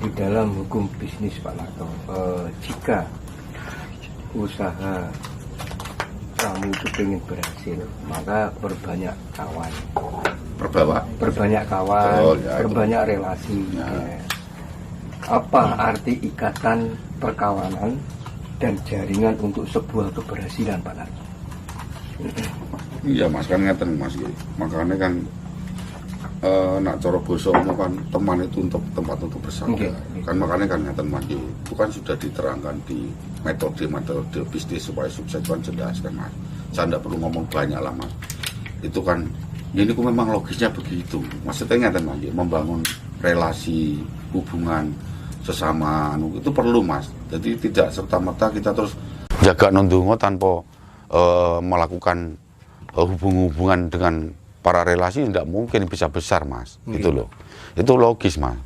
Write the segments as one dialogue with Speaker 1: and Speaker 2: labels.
Speaker 1: di dalam hukum bisnis Pak Narto, jika usaha kamu itu ingin berhasil, maka perbanyak kawan. Perbanyak kawan,
Speaker 2: oh, ya,
Speaker 1: perbanyak relasi.
Speaker 2: Ya.
Speaker 1: Ya. Apa arti ikatan perkawanan dan jaringan untuk sebuah keberhasilan Pak Narto?
Speaker 2: Iya mas, kan ngeten mas, makanya kan nak cara bosomu kan teman itu untuk tempat untuk bersandar. Kan makanya kan ngeten mas, itu kan sudah diterangkan di metode bisnis supaya sukses kan jelas kan mas. Saya tidak perlu ngomong banyak lah mas. Itu kan ini ku memang logisnya begitu. Maksudnya ngeten mas, membangun relasi hubungan sesama itu perlu mas. Jadi tidak serta-merta kita terus jaga nondungo tanpa melakukan hubungan dengan para relasi, tidak mungkin bisa besar mas. Gitu loh, itu logis mas.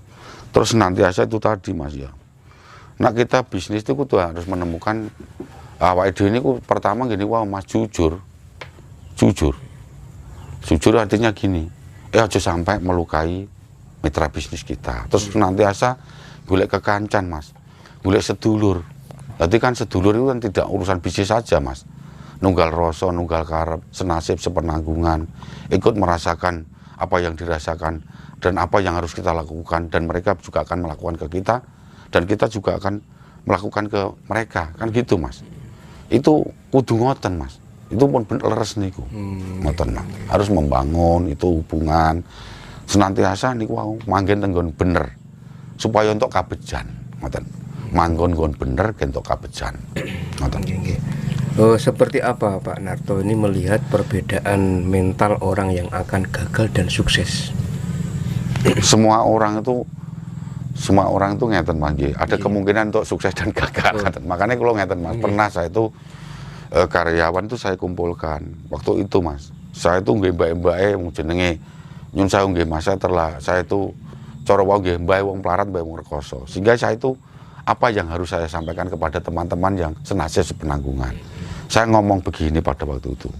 Speaker 2: Terus senantiasa itu tadi mas ya, nah kita bisnis itu tuh harus menemukan awal ide ini pertama gini, wah mas jujur artinya gini, aja sampai melukai mitra bisnis kita. Terus senantiasa golek kekancan mas, golek sedulur. Jadi kan sedulur itu kan tidak urusan bisnis saja mas, nunggal rasa, nunggal karep, senasib, sepenanggungan, ikut merasakan apa yang dirasakan dan apa yang harus kita lakukan, dan mereka juga akan melakukan ke kita dan kita juga akan melakukan ke mereka, kan gitu mas. Itu kudu ngoten mas, itu pun leres niku. Ngoten mas, harus membangun itu hubungan senantiasa niku wau manggen tenggon bener supaya untuk kabejan, ngoten. Manggon bener untuk kabejan, ngoten.
Speaker 1: Seperti apa Pak Narto ini melihat perbedaan mental orang yang akan gagal dan sukses?
Speaker 2: Semua orang itu ngeten mas, ada kemungkinan untuk sukses dan gagal. Makanya kalau ngeten mas, pernah saya itu karyawan itu saya kumpulkan waktu itu mas. Saya itu nggih mbak-mbake jenenge nyun saya nggih mas, saya itu cara wong nggih mbak wong pelarat mbak wong rekoso. Sehingga saya itu apa yang harus saya sampaikan kepada teman-teman yang senasib sepenanggungan. Saya ngomong begini pada waktu itu,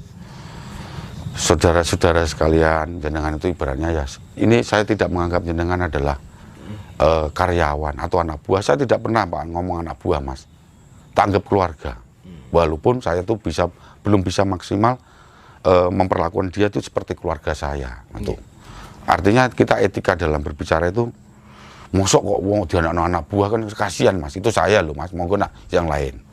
Speaker 2: saudara-saudara sekalian, jenengan itu ibaratnya ya, ini saya tidak menganggap jenengan adalah karyawan atau anak buah. Saya tidak pernah Pak ngomong anak buah mas, tanggap keluarga. Walaupun saya tuh belum bisa maksimal memperlakukan dia itu seperti keluarga saya. Untuk artinya kita etika dalam berbicara itu, mosok kok wong dia anak buah kan kasihan mas. Itu saya loh mas, monggo nak yang lain.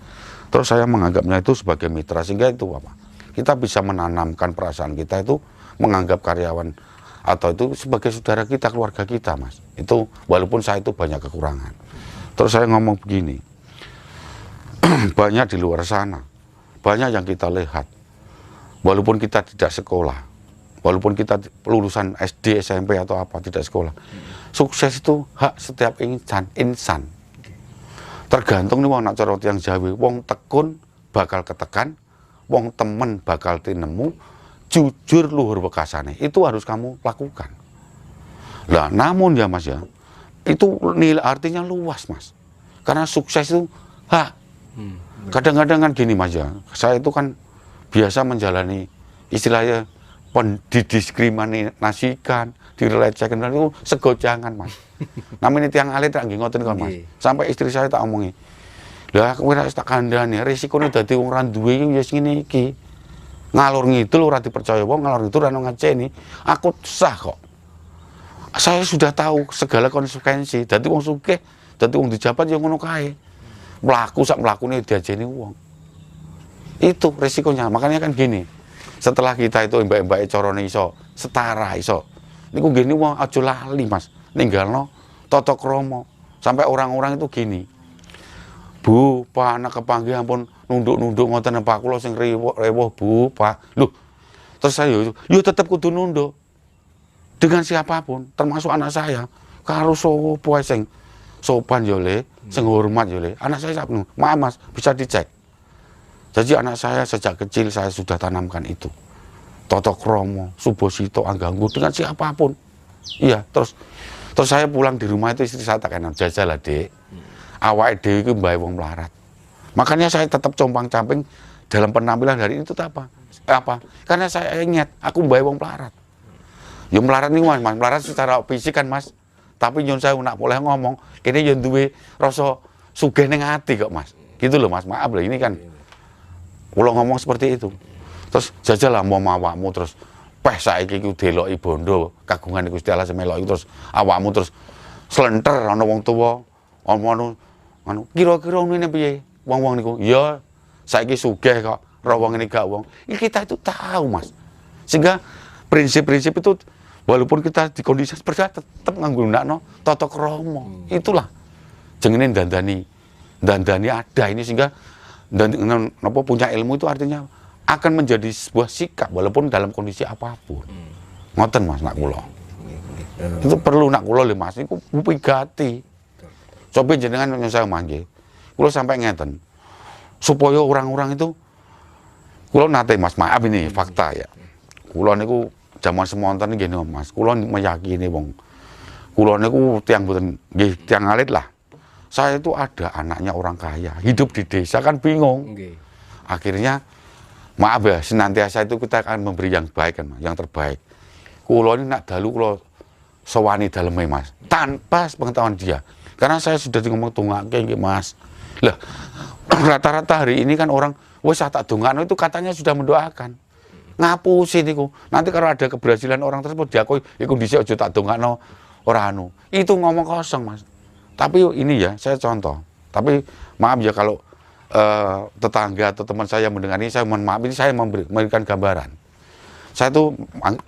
Speaker 2: Terus saya menganggapnya itu sebagai mitra, sehingga itu apa? Kita bisa menanamkan perasaan kita itu menganggap karyawan atau itu sebagai saudara kita, keluarga kita mas. Itu walaupun saya itu banyak kekurangan. Terus saya ngomong begini, banyak di luar sana, banyak yang kita lihat, walaupun kita tidak sekolah, walaupun kita lulusan SD, SMP atau apa, tidak sekolah, sukses itu hak setiap insan. Tergantung nih wong nak cara yang Jawa, wong tekun bakal ketekan, wong temen bakal tinemu, jujur luhur bekasane. Itu harus kamu lakukan. Lah namun ya mas ya, itu nilai artinya luas mas. Karena sukses itu hak. Kadang-kadang kan gini mas ya, saya itu kan biasa menjalani istilahnya didiskriminasikan, dilecehkan, itu segojangan mas. Namanya tiang alit tak ngoten kan mas. Sampai istri saya tak omongi, lah kowe nek tak kandhani risikone dadi wong ra duwe iki ya ngene iki. Ngalur ngidul ora dipercaya wong, ngalur ngidul ora ngajeni. Aku sah kok. Saya sudah tahu segala konsekuensi. Dadi wong sugih, dadi wong dijabat ya ngono kae. Mlaku sak mlakune diajeni wong. Itu risikonya. Makanya kan gini. Setelah kita itu mbak-mbake carane iso setara iso. Niku gini wong aja lali mas. Ninggalno tata krama. Sampai orang-orang itu gini. Bu, Pak, anak kepanggih ampun nunduk-nunduk ngoten Pak kula sing rewuh Bu, Pak. Loh. Terus saya yo tetep kudu nunduk. Dengan siapapun, termasuk anak saya. Karo sapa sing sopan yo le, sing hormat yo le. Anak saya penuh. Maaf Mas, bisa dicek. Jadi anak saya sejak kecil saya sudah tanamkan itu. Tata krama, subosito, angganggu dengan siapapun. Iya, terus saya pulang di rumah itu istri saya tak kenal jajal lah dek. Awake dhewe iki mbae wong melarat. Makanya saya tetap compang-camping dalam penampilan hari itu apa? Karena saya ingat aku mbae wong melarat. Ya melarat nih mas, melarat secara fisik kan mas. Tapi nyun sewu nak boleh ngomong, kene yo duwe rasa sugih ning ati kok, Mas. Gitu loh, Mas. Maaf loh, ini kan kula ngomong seperti itu. Terus jajal lah mau awakmu terus peh saiki ku deloki bondo kagungan Gusti Allah semeloki terus awakmu terus slenter ana wong tuwa anu kira-kira ngene piye wong-wong niku ya saiki sugih kok ora wong ini gak wong. Kita itu tahu, Mas. Sehingga prinsip-prinsip itu walaupun kita di kondisi seperti itu tetap nggunakno tata krama. Itulah jenenge dandani ada ini sehingga dan apa punya ilmu itu artinya akan menjadi sebuah sikap walaupun dalam kondisi apapun. Ngoten, Mas, nak kula. Itu perlu nak kula lho, Mas, niku pigati. Coba jenengan saya mangke. Kula sampai ngeten. Supaya orang-orang itu kula nate, Mas, maaf ini fakta ya. Kula niku zaman semonten nggih, Mas. Kula meyakini wong. Kula niku tiyang mboten nggih tiyang alit lah. Saya itu ada anaknya orang kaya, hidup di desa kan bingung. Akhirnya maaf ya, senantiasa itu kita akan memberi yang baik kan, yang terbaik. Kulo ini nak dalu kulo sewani daleme, Mas, tanpa pengetahuan dia. Karena saya sudah ngomong tungake, Mas. Lah, rata-rata hari ini kan orang wes tak dongakno itu katanya sudah mendoakan. Ngapusi niku. Nanti kalau ada keberhasilan orang tersebut diakui, iku dhisik aja tak dongakno ora anu. Itu ngomong kosong, Mas. Tapi ini ya, saya contoh. Tapi maaf ya kalau tetangga atau teman saya mendengar ini, saya mohon maaf, ini saya memberikan gambaran. Saya tuh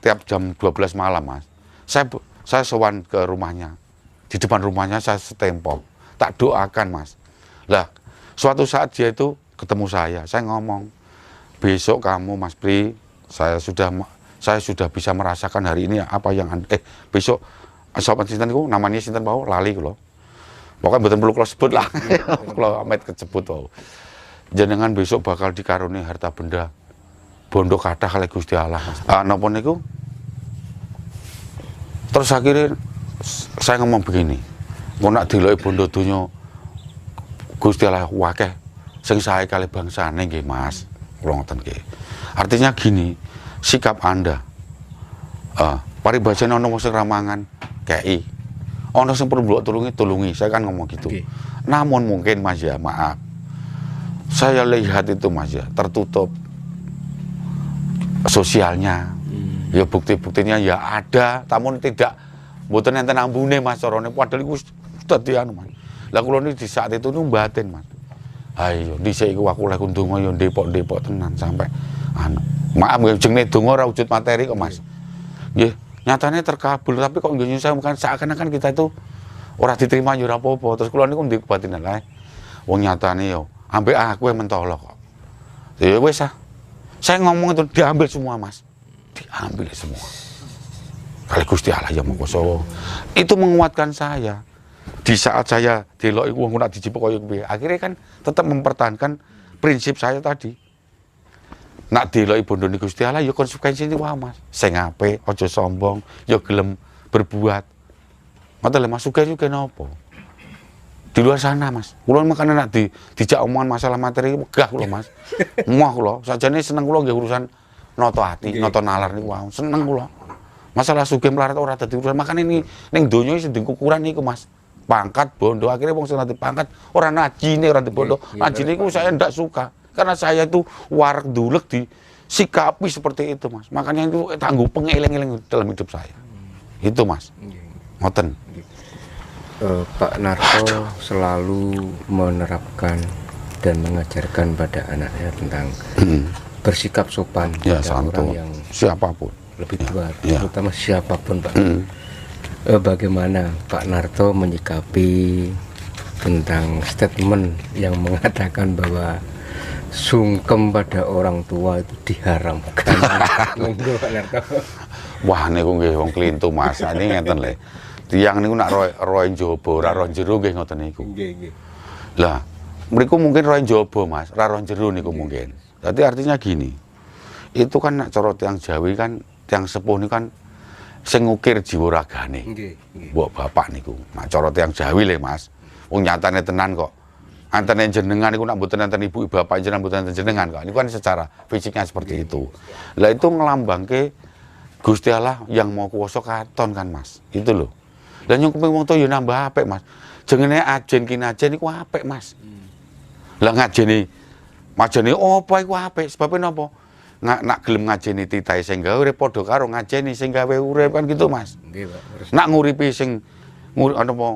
Speaker 2: tiap jam 12 malam, Mas, saya sowan ke rumahnya. Di depan rumahnya saya setempok. Tak doakan, Mas. Lah, suatu saat dia itu ketemu saya ngomong, besok kamu, Mas Pri, saya sudah bisa merasakan hari ini apa yang besok sopan sinten niku namanya sinten mau lali kula. Pokoknya betul perlu kalau sebut lah, kalau amet kecebut tau. Jenengan besok bakal dikaruni harta benda bondo kathah kalih Gusti Allah. Napa niku? Terus akhirnya saya ngomong begini, kok nak deloki bondo donya Gusti Allah wakeh sing sae kalih bangsane nggih, Mas. Kula ngoten nggih. Artinya gini, sikap Anda paribasane ana wong sing ramangan kei. Ono sing perlu mbok tulungi, saya kan ngomong gitu. Namun mungkin, Mas ya, maaf. Saya lihat itu, Mas ya, tertutup sosialnya. Ya bukti-buktinya ya ada, namun tidak mboten enten ambune, Mas, carane padahal iku dadi anu, Mas. Lah kula di saat itu batin, Mas. Ayo dhisik iku aku lek ndonga ya ndepok-ndepok tenan sampai anu. Maaf ya jenenge donga ora wujud materi kok, Mas. Nggih. Nyatanya terkabul, tapi kok nggih saya bukan seakan-akan kita itu ora diterima yo ora apa-apa. Terus kula niku ndek kebatinan lae. Wong nyatane yo ambek aku yang mentolo kok. Ya wis ah. Saya ngomong itu diambil semua, Mas. Diambil semua. Kali Gusti Allah yang mengkoso. Itu menguatkan saya. Di saat saya deloki wong nak dijipuk koyo piye. Akhirnya kan tetap mempertahankan prinsip saya tadi. Nak deloki bondo Gusti Allah ya konsekuensi niku wae, Mas. Sing apik, aja sombong, ya gelem berbuat. Ngoten lho, Mas, sugih juga napa? Di luar sana, Mas. Kula makane nak dijak omongan masalah materi megah kula, Mas. Moh kula, sajane seneng kula nggih urusan nata ati, nata nalar niku wae. Seneng kula. Masalah sugih melarat ora dadi urusan. Makane ini ning donya iki sing ukuran niku, Mas. Pangkat bondo, akhirnya wong sing pangkat ora najine ora bondo. Najine iku saya ndak suka. Karena saya itu warak dulek di sikapi seperti itu, Mas. Makanya itu tangguh pengeling-eling dalam hidup saya. Itu, Mas. Ngoten.
Speaker 3: Pak Narto selalu menerapkan dan mengajarkan pada anaknya tentang bersikap sopan
Speaker 2: ya,
Speaker 3: pada orang yang
Speaker 2: siapapun
Speaker 3: lebih tua, terutama siapapun, Pak. Bagaimana Pak Narto menyikapi tentang statement yang mengatakan bahwa sungkem pada orang tua itu diharamkan? Monggo Pak Narto.
Speaker 2: Wah niku nggih wong klintu, Mas. Ini ngeten le. Tiyang niku nak roe njaba, ora roe jero nggih ngoten niku.
Speaker 3: Nggih.
Speaker 2: Lah, mriku mungkin roe njaba, Mas, ora roe jero niku mungkin. Dadi artinya gini. Itu kan nak cara tiyang Jawi kan, tiyang sepuh niku kan sing ngukir jiwa ragane. Nggih. Mbok bapak niku. Nak cara tiyang Jawi le, Mas. Wong nyatane tenan kok. Antene jenengan niku nak mboten enten ibu bapak jenengan mboten enten jenengan kok. Niku kan secara fisiknya seperti itu. Lah itu ngelambangke Gusti Allah yang mau kuwasa katon kan, Mas. Itu loh. Lah nyungkepi wong tuwa ya nambah apik, Mas. Jenenge ajen kinajen iku apik, Mas. Lah ngajeni majene apa iku apik? Sebabe napa? Nak gelem ngajeni titahe sing gawe urip padha karo ngajeni sing gawe urip kan gitu, Mas.
Speaker 3: Nggih, Pak. Terus
Speaker 2: Nak nguripi sing apa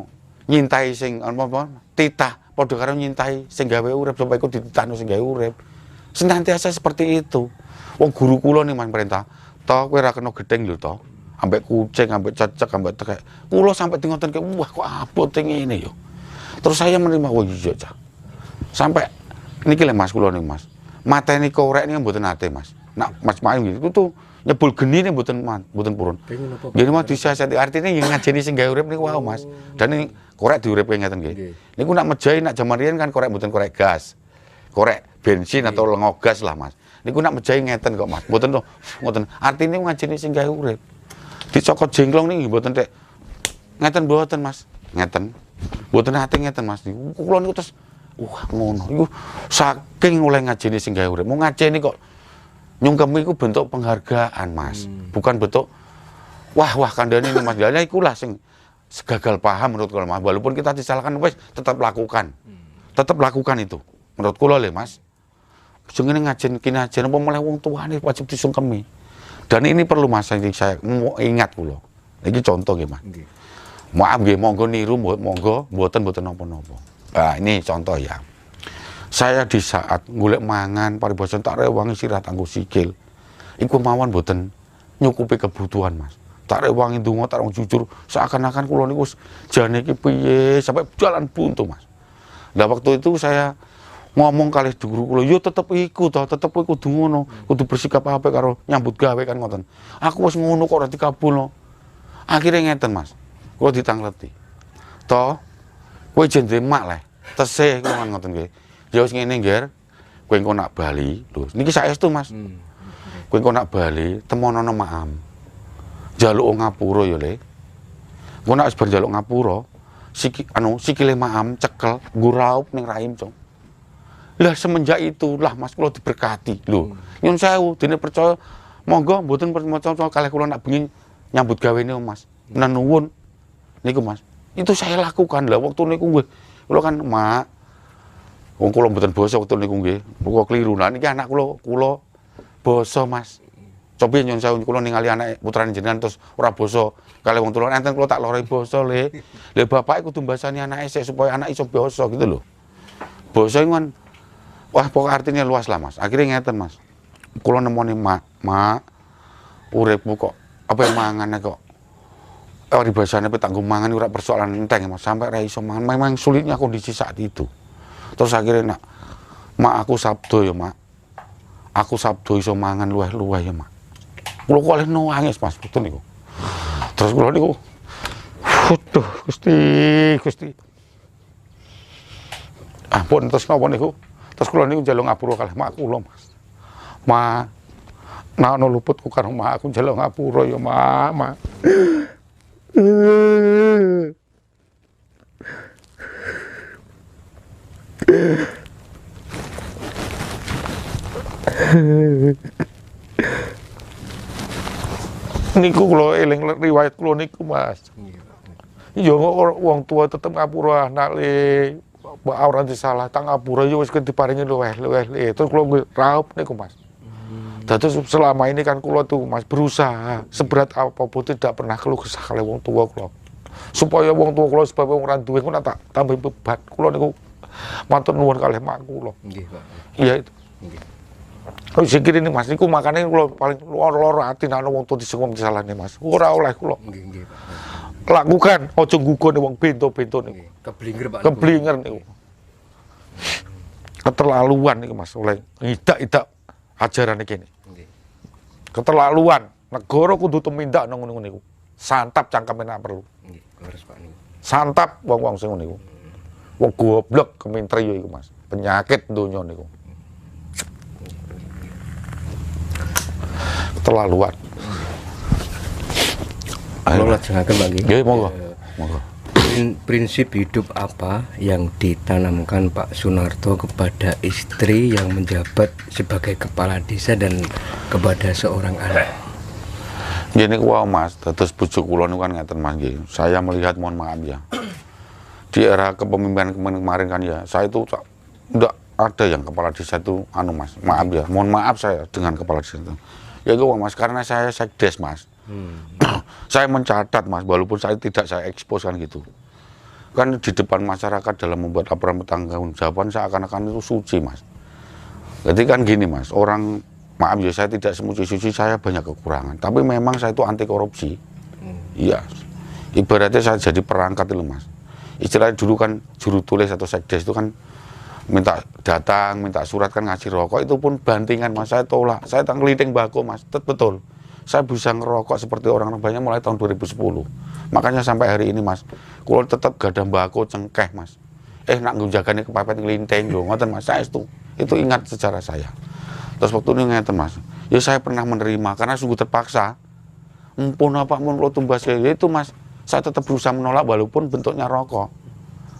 Speaker 2: nyintai sing apa titah padha karo nyintai sing gawe urip supaya iku dititahno sing gawe urip. Senantiasa seperti itu. Wong guru kula nih Mas perintah, "Toh kowe ora kena gedeng lho toh." Ambek kucing, ambek cecek, ambek tekek. Kula sampai ngoten ke, wah kok abote ngene yo. Terus saya menerima, wah iya Cah. Sampai niki lho Mas kula nih Mas. Mateni korek niku mboten nate Mas. Nak Mas Mayu itu tuh nyebul geni nih mboten purun. Gini Mas disiasati artinya yang ngajeni sing gawe urip niku wow Mas. Dan ini korek diuripke ngeten nggih. Niku nak mejahi nak jaman riyen kan korek mboten korek gas. Korek bensin atau lengo gas lah Mas. Niku nak mejahi ngeten kok Mas. Mboten to ngoten. Artine ngajeni sing gawe urip. Dicokot jengklong niki mboten tek ngeten mboten Mas. Ngeten. Mboten ate ngeten Mas. Kula niku terus wah ngono. Iku saking oleh ngajeni sing gawe urip. Mau ngajeni kok nyungkemi iku bentuk penghargaan Mas. Bukan bentuk wah kandhane ini Mas. Ya ikulah sing gagal paham menurut kula Mas. Walaupun kita disalahkan wis tetap lakukan. Tetap lakukan itu. Menurut kula lho Mas. Jenenge ngajen kinajen apa mulai wong tuane wajib disungkemi. Dan ini perlu Mas saya mau ingat kula. Iki contoh nggih Mas.
Speaker 3: nggih.
Speaker 2: Maaf nggih monggo niru monggo mboten napa-napa. Nah, ini contoh ya. Saya di saat golek mangan paribasan tak rewangi sirat anggo sikil. Iku mawon mboten nyukupi kebutuhan Mas. Tak rewangi ndonga tak jujur seakan-akan kula niku jane iki piye sampai jalan buntu Mas. Nah waktu itu saya ngomong kali guru kula, yo tetep iku to, tetep iku kudu ngono, kudu bersikap apik karo nyambut gawe kan ngoten. Aku wis ngono kok ora dikabulno. Akhire ngeten Mas. Kula ditangleti. Toh kowe jende mak le. Tesih kula ngoten nggih. Ya wis ngene nggih. Kowe engko nak bali, lho niki saestu Mas. Kowe engko nak bali, temonono maam. Jaluk ngapura ya le. Engko nak wis bar jaluk ngapura, sikile maam cekel nguraup ning rahim, Cong. Lah semenjak itulah Mas kula diberkati lho. Nyun sewu dene percaya monggo mboten percaya kalih kula nak bengi nyambut gawe niku Mas. Nuwun niku Mas. Itu saya lakukan lah waktu niku nggih. Kula kan mak wong kula mboten basa waktu niku nggih. Kula kliru. Lah niki anak kula basa Mas. Coba nyun sewu kula ningali anak putrane jenengan terus ora basa kalih wong tuwa enten kula tak loroi basa le. Lah bapak kudu mbasani anake sik supaya anak iso basa gitu lho. Basa iku kan wah, pokok artinya luas lah Mas. Akhirnya ngeten Mas. Kula nemoni mak, uripmu kok apa mangane kok. Paribasane pe tanggung mangan ora persoalan enteng Mas. Sampai ra iso mangan. Memang sulitnya kondisi saat itu. Terus akhirnya nak mak aku sabdo ya mak. Aku sabdo iso mangan luweh-luweh ya mak. Kula kok oleh nangis Mas betul niku. Terus kula niku waduh Gusti. Ampun terus napa niku? Terus kula niku njaluk ngapura kalih mak kula, Mas. Ma, nek ana luputku karo mak aku njaluk ngapura ya, Mak. Niku kula eling riwayat kula niku, Mas. Iya kok wong tua tetep ngapura anak le. Orang disalah tang ngapura yo wis diparingi luweh. Terus kula raup niku Mas. Dados selama ini kan kula tuh Mas berusaha seberat apapun tidak pernah keluh kesah kali wong tua kula. Supaya wong tua kula sebab wong ora duwe kula tak tambah beban. Kula niku matur nuwun kalih mak kula.
Speaker 3: Nggih, Pak.
Speaker 2: Iya itu.
Speaker 3: Nggih.
Speaker 2: Oh sikir ini Mas niku makane kula paling loro ati nek ana wong tua disengkom disalahne Mas. Ora oleh kula.
Speaker 3: Nggih, Pak.
Speaker 2: Lakukan aja nggugone wong bento-bento niku.
Speaker 3: Keblinger Pak.
Speaker 2: Keblinger niku. Keterlaluan niku Mas oleh ngidak-idak ajaran iki.
Speaker 3: Nggih.
Speaker 2: Keterlaluan. Negara kudu tumindak nang ngono niku. Santap cangkeme nek perlu.
Speaker 3: Nggih, leres Pak niku.
Speaker 2: Santap wong-wong sing ngono niku. Wong goblok kementri iku Mas. Penyakit donya niku. Keterlaluan.
Speaker 3: Kalau lajengaken Pak nggih.
Speaker 2: Nggih, monggo. Monggo.
Speaker 3: Prinsip hidup apa yang ditanamkan Pak Sunarto kepada istri yang menjabat sebagai kepala desa dan kepada seorang anak?
Speaker 2: Gini wow mas, terus bujuk kula niku kan ngeten mas nggih. Saya melihat, mohon maaf ya, di era kepemimpinan kemarin kan ya, saya itu enggak ada yang kepala desa itu mas, maaf ya, mohon maaf saya dengan kepala desa itu. Ya itu mas, karena saya sekdes mas. Saya mencatat mas, walaupun saya tidak saya ekspos kan gitu. Kan di depan masyarakat dalam membuat laporan pertanggungjawaban seakan-akan itu suci mas. Jadi kan gini mas, orang maaf ya saya tidak semuci-suci, saya banyak kekurangan. Tapi memang saya itu anti korupsi. Iya. Ibaratnya saya jadi perangkat itu mas. Istilahnya dulu kan juru tulis atau sekdes itu kan minta datang, minta surat kan ngasih rokok, itu pun bantingan mas, saya tolak. Saya ngeliting bako mas, betul. Saya bisa ngerokok seperti orang banyak mulai tahun 2010. Makanya sampai hari ini mas, kalau tetap gak ada bako cengkeh mas. Nak ngejaganya kepepet ngelinting loh, ngoten mas, saya itu ingat sejarah saya. Terus waktu ini ngeten mas, ya saya pernah menerima karena sungguh terpaksa. Mumpun apa pun lo tumbas ya itu mas, saya tetap berusaha menolak walaupun bentuknya rokok.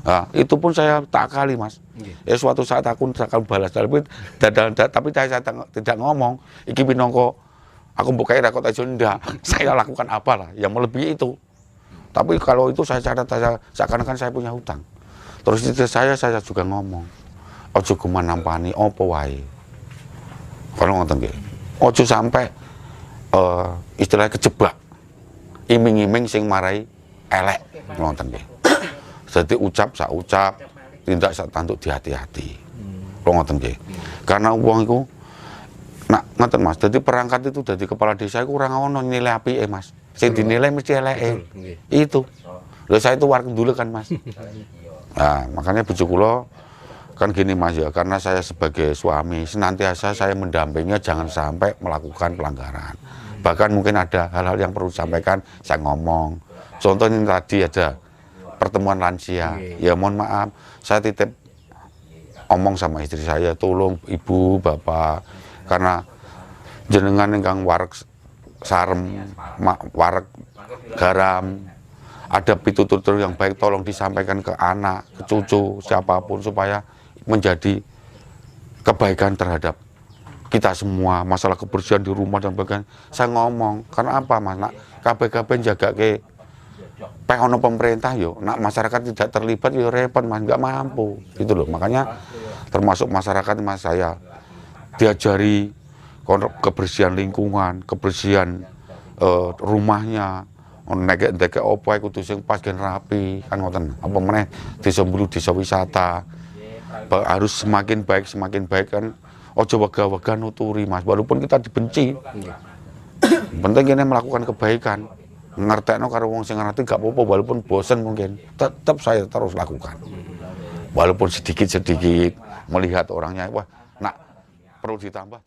Speaker 2: Nah, itu pun saya tak kali mas. Ya suatu saat aku akan balas, tapi saya tidak ngomong. Iki pinongko, aku bukai rokok aja enggak. Saya lakukan apalah yang melebihi itu. Tapi kalau itu saya catat, seakan-akan saya punya hutang. Terus itu saya juga ngomong, ojo kuman nampani opo wae. Kalau ngoten nggih. Ojo sampai istilahnya kejebak. Iming-iming sing marai elek ngoten nggih. Jadi ucap sak ucap, tindak sak tanduk dihati-hati. Kalau ngoten nggih. Karena wong iku nak ngoten Mas, dadi perangkat itu dadi kepala desa iku ora ono nilai apike Mas. Sing dinilai mesti eleke. Itu. Lho saya itu warga dulu kan Mas. Nah, makanya bojo kula kan gini mas ya, karena saya sebagai suami senantiasa saya mendampinginya jangan sampai melakukan pelanggaran. Bahkan mungkin ada hal-hal yang perlu disampaikan, saya ngomong. Contohnya tadi ada pertemuan lansia, ya mohon maaf, saya titip omong sama istri saya, tolong ibu, bapak, karena jenengan ingkang wareg sarem, wareg garam, ada pitutur yang baik, tolong disampaikan ke anak, ke cucu, siapapun supaya menjadi kebaikan terhadap kita semua, masalah kebersihan di rumah dan sebagainya. Saya ngomong, karena apa mas, nak kabeh-kabeh jaga ke ono pemerintah yo, nak masyarakat tidak terlibat yo repot mas, nggak mampu gitu loh. Makanya termasuk masyarakat mas saya diajari kebersihan lingkungan, kebersihan rumahnya, nek opo kudu sing pas gen rapi kan ngoten. Apa meneh desa mbulu desa wisata harus semakin baik kan. Ojo wegah-wegah nuturi mas, walaupun kita dibenci. Penting ini melakukan kebaikan. Ngertekno karo wong sing ngerti gak apa-apa, walaupun bosen mungkin tetap saya terus lakukan. Walaupun sedikit-sedikit melihat orangnya, wah nak perlu ditambah.